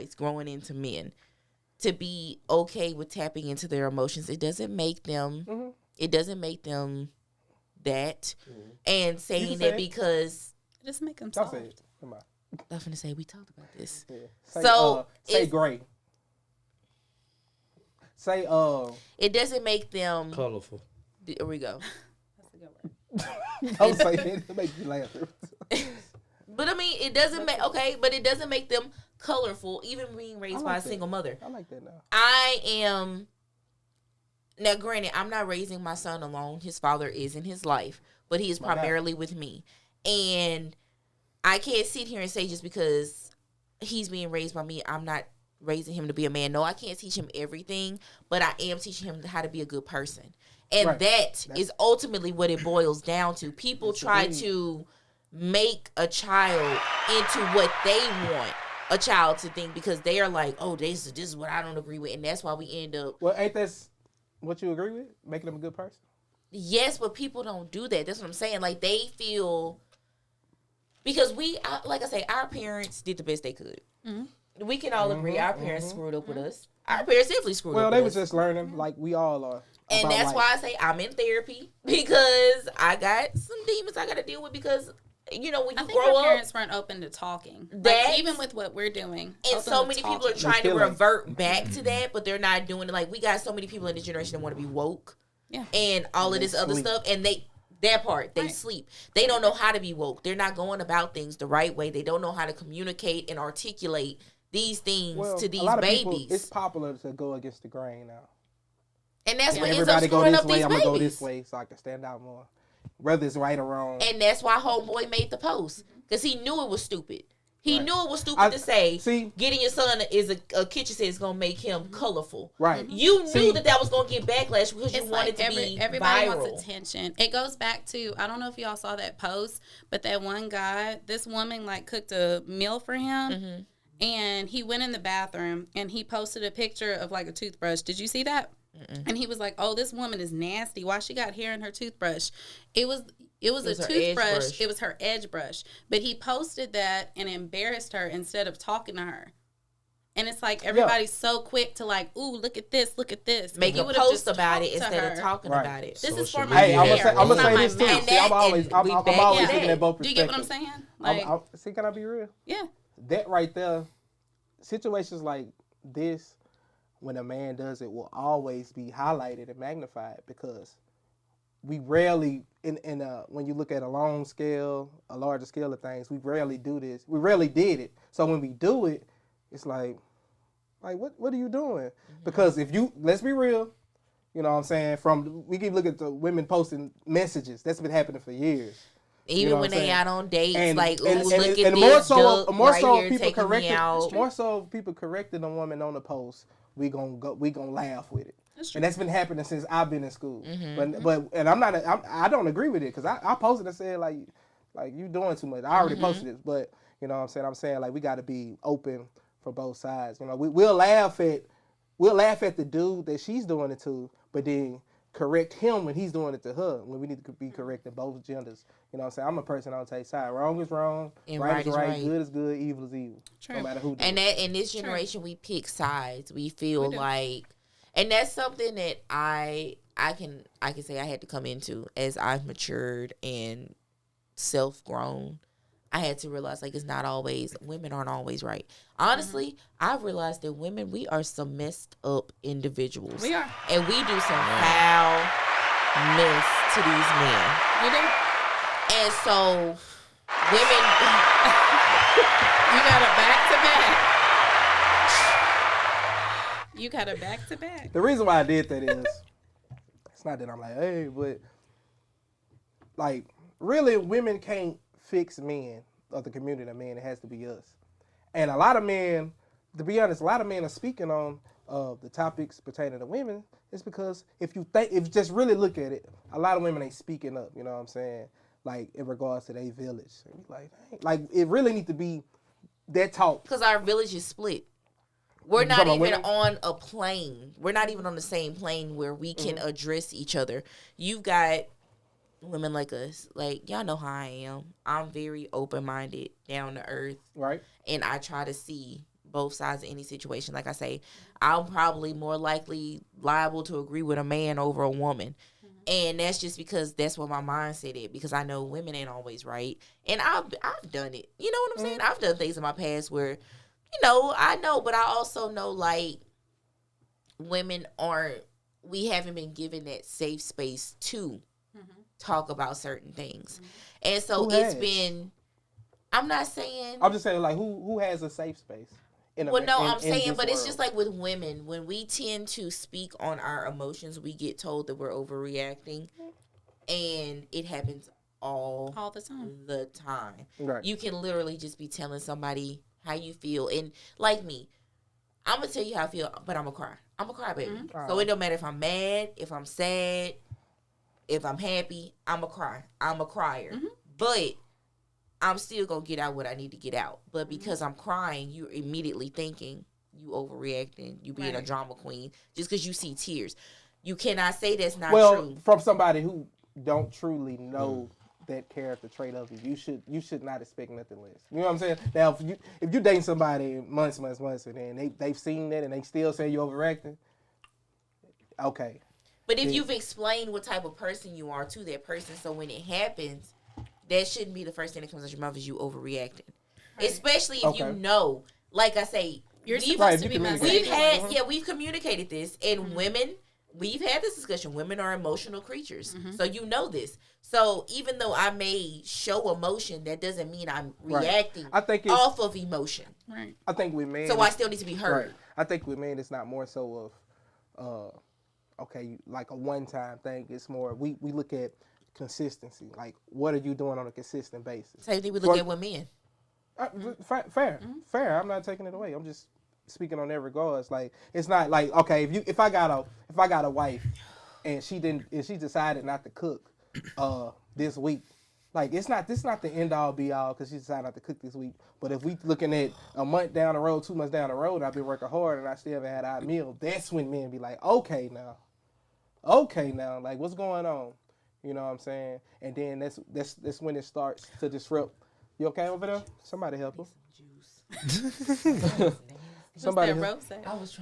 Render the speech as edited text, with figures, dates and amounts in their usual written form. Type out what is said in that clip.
guys growing into men to be okay with tapping into their emotions. It doesn't make them. Mm-hmm. It doesn't make them that. Mm-hmm. And saying that because just make them soft. Come on. I'm gonna say we talked about this. Yeah. Say gray. Say It doesn't make them colorful. There we go. That's a good word. Don't say it. It makes me laugh. But I mean, it doesn't make but it doesn't make them colorful. Even being raised by a single mother. I like that now. I am. Now, granted, I'm not raising my son alone. His father is in his life, but he is primarily with me. And I can't sit here and say just because he's being raised by me, I'm not raising him to be a man. No, I can't teach him everything, but I am teaching him how to be a good person. And that is ultimately what it boils down to. People try to make a child into what they want a child to think because they are like, oh, this is what I don't agree with. And that's why we end up... Well, ain't that what you agree with? Making them a good person? Yes, but people don't do that. That's what I'm saying. Like, they feel... Because like I say, our parents did the best they could. Mm-hmm. We can all agree our parents screwed up with us. Our parents definitely screwed up with us. Well, they was just learning like we all are. And that's why I say I'm in therapy because I got some demons I got to deal with because... You know, when you grow up, parents weren't open to talking. Like, even with what we're doing, and so many people are trying to revert back to that, but they're not doing it. Like, we got so many people in this generation that want to be woke, and all of this other stuff, and they sleep. They don't know how to be woke. They're not going about things the right way. They don't know how to communicate and articulate these things to these babies. People, it's popular to go against the grain now, and that's what ends up screwing up these babies. I'm gonna go this way so I can stand out more. Whether it's right or wrong. And that's why Homeboy made the post. Because he knew it was stupid. He knew it was stupid to say, getting your son is a kitchen set is going to make him colorful. Right. You knew that was going to get backlash because you wanted to be everybody viral. wants attention. It goes back to, I don't know if y'all saw that post, but that one guy, this woman like cooked a meal for him. And he went in the bathroom and he posted a picture of like a toothbrush. Did you see that? And he was like, "Oh, this woman is nasty. Why she got hair in her toothbrush?" It was a toothbrush. It was her edge brush. But he posted that and embarrassed her instead of talking to her. And it's like everybody's so quick to like, "Ooh, look at this, look at this." Make a post about it instead of talking about it. This is for my hair. I'm gonna say this too. See, I'm always looking at both perspectives. Do you get what I'm saying? Like, see, can I be real? Yeah. That right there, situations like this. When a man does it, will always be highlighted and magnified because we rarely, when you look at a larger scale of things, we rarely do this. We rarely did it. So when we do it, it's like what are you doing? Because let's be real, you know what I'm saying? We can look at the women posting messages. That's been happening for years. Even when they out on dates, look at this. More so people correcting a woman on the post. We gonna laugh with it, and that's been happening since I've been in school. But I don't agree with it because I posted and said like you doing too much. I already posted it, but you know what I'm saying. I'm saying like we got to be open for both sides. You know, we'll laugh at the dude that she's doing it to, but then correct him when he's doing it to her. When we need to be correcting both genders. You know what I'm saying? I'm a person I don't take side. Wrong is wrong, and right is right, good is good, evil is evil. True. No matter who. And that in this generation, we pick sides. We feel like, and that's something that I can say I had to come into as I've matured and self-grown. I had to realize like it's not always, women aren't always right. Honestly, I've realized that women, we are some messed up individuals. We are, and we do some foul mess to these men. We do. And so, women... You got a back-to-back. You got a back-to-back. The reason why I did that is, it's not that I'm like, hey, but, like, really, women can't fix men of the community of men. It has to be us. And a lot of men, to be honest, a lot of men are speaking on the topics pertaining to women. It's because if you just really look at it, a lot of women ain't speaking up, you know what I'm saying? Like, in regards to their village. Like, it really need to be that talk. Because our village is split. We're not even on a plane. We're not even on the same plane where we can address each other. You've got women like us. Like, y'all know how I am. I'm very open-minded, down to earth. Right. And I try to see both sides of any situation. Like I say, I'm probably more likely liable to agree with a man over a woman. And that's just because that's what my mindset is, because I know women ain't always right. And I've done it. You know what I'm saying? I've done things in my past where, you know, I know, but I also know, like, women we haven't been given that safe space to talk about certain things. And so it's been, I'm not saying. I'm just saying, like, who has a safe space? I'm saying, but it's just like with women, when we tend to speak on our emotions, we get told that we're overreacting, and it happens all the time. Right. You can literally just be telling somebody how you feel, and like me, I'm gonna tell you how I feel, but I'm gonna cry. I'm gonna cry, baby. So it don't matter if I'm mad, if I'm sad, if I'm happy, I'm gonna cry. I'm a crier, but I'm still going to get out what I need to get out. But because I'm crying, you're immediately thinking you overreacting, you being a drama queen, just because you see tears. You cannot say that's not true. Well, from somebody who don't truly know that character trait of you should not expect nothing less. You know what I'm saying? Now, if you dating somebody months, and then they've seen that and they still say you're overreacting, okay. But if you've explained what type of person you are to that person, so when it happens, that shouldn't be the first thing that comes out your mouth is you overreacting. Right. Especially if you know, like I say, you're supposed to be we've communicated this, and women, we've had this discussion. Women are emotional creatures, so you know this. So even though I may show emotion, that doesn't mean I'm reacting off of emotion. Right. I think with men, so I still need to be heard. Right. I think with men, it's not more so of, like a one-time thing. It's more we look at consistency. Like, what are you doing on a consistent basis? Same thing we look at with men. Fair. I'm not taking it away. I'm just speaking on that regards. Like, it's not like, okay, if I got a wife and she decided not to cook this week, like, this not the end all be all because she decided not to cook this week. But if we looking at a month down the road, 2 months down the road, I've been working hard and I still haven't had our meal. That's when men be like, okay now, like, what's going on? You know what I'm saying? And then that's when it starts to disrupt. You okay over there? Somebody help him. Somebody help. I was trying